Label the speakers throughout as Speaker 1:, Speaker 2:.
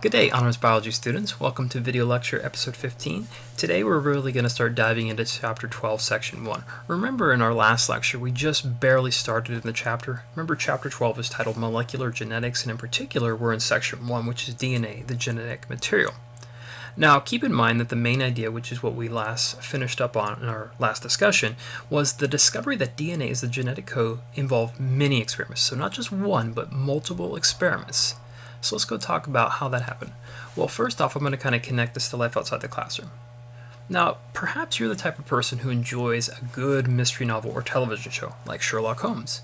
Speaker 1: Good day, Honors Biology students. Welcome to Video Lecture Episode 15. Today we're really going to start diving into Chapter 12, Section 1. Remember in our last lecture, we just barely started in the chapter. Remember Chapter 12 is titled Molecular Genetics, and in particular we're in Section 1, which is DNA, the genetic material. Now, keep in mind that the main idea, which is what we last finished up on in our last discussion, was the discovery that DNA is the genetic code involved many experiments. So not just one, but multiple experiments. So let's go talk about how that happened. Well, first off, I'm going to kind of connect this to life outside the classroom. Now, perhaps you're the type of person who enjoys a good mystery novel or television show, like Sherlock Holmes.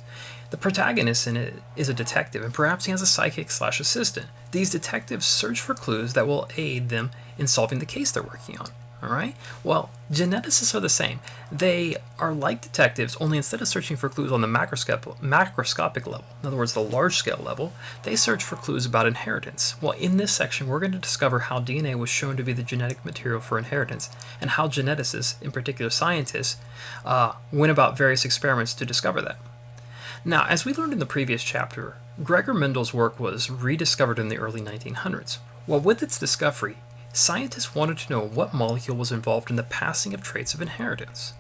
Speaker 1: The protagonist in it is a detective, and perhaps he has a psychic/assistant. These detectives search for clues that will aid them in solving the case they're working on. Alright? Well, geneticists are the same. They are like detectives, only instead of searching for clues on the macroscopic level, in other words, the large-scale level, they search for clues about inheritance. Well, in this section, we're going to discover how DNA was shown to be the genetic material for inheritance, and how geneticists, in particular scientists, went about various experiments to discover that. Now, as we learned in the previous chapter, Gregor Mendel's work was rediscovered in the early 1900s. Well, with its discovery, scientists wanted to know what molecule was involved in the passing of traits of inheritance.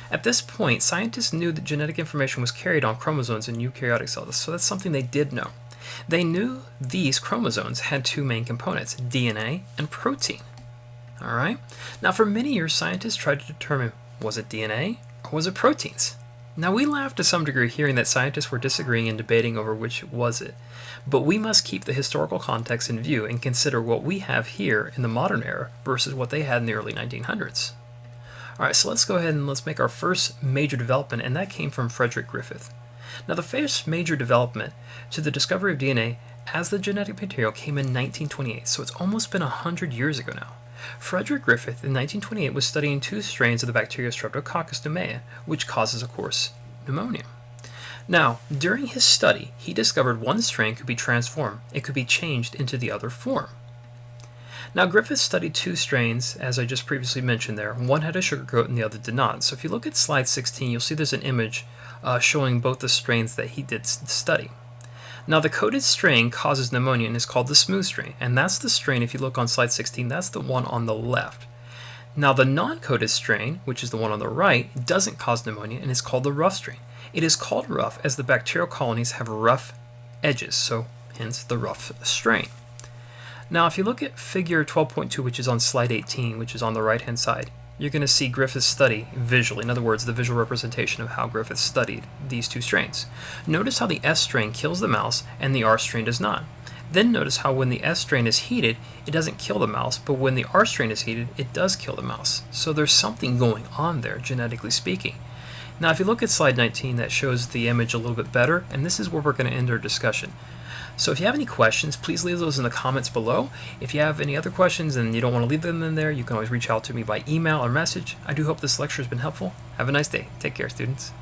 Speaker 1: At this point, scientists knew that genetic information was carried on chromosomes in eukaryotic cells, so that's something they did know. They knew these chromosomes had two main components, DNA and protein. Alright? Now, for many years, scientists tried to determine, was it DNA or was it proteins? Now, we laughed to some degree hearing that scientists were disagreeing and debating over which was it, but we must keep the historical context in view and consider what we have here in the modern era versus what they had in the early 1900s. Alright, so let's go ahead and let's make our first major development, and that came from Frederick Griffith. Now, the first major development to the discovery of DNA as the genetic material came in 1928, so it's almost been 100 years ago now. Frederick Griffith in 1928 was studying two strains of the bacteria Streptococcus pneumoniae, which causes, of course, pneumonia. Now, during his study, he discovered one strain could be transformed. It could be changed into the other form. Now, Griffith studied two strains, as I just previously mentioned there. One had a sugar coat and the other did not. So if you look at slide 16, you'll see there's an image showing both the strains that he did study. Now, the coated strain causes pneumonia and is called the smooth strain, and that's the strain, if you look on slide 16, that's the one on the left. Now, the non-coated strain, which is the one on the right, doesn't cause pneumonia and is called the rough strain. It is called rough as the bacterial colonies have rough edges, so hence the rough strain. Now, if you look at figure 12.2, which is on slide 18, which is on the right-hand side, you're going to see Griffith's study visually. In other words, the visual representation of how Griffith studied these two strains. Notice how the S strain kills the mouse and the R strain does not. Then notice how when the S strain is heated, it doesn't kill the mouse, but when the R strain is heated, it does kill the mouse. So there's something going on there, genetically speaking. Now, if you look at slide 19, that shows the image a little bit better, and this is where we're going to end our discussion. So if you have any questions, please leave those in the comments below. If you have any other questions and you don't want to leave them in there, you can always reach out to me by email or message. I do hope this lecture has been helpful. Have a nice day. Take care, students.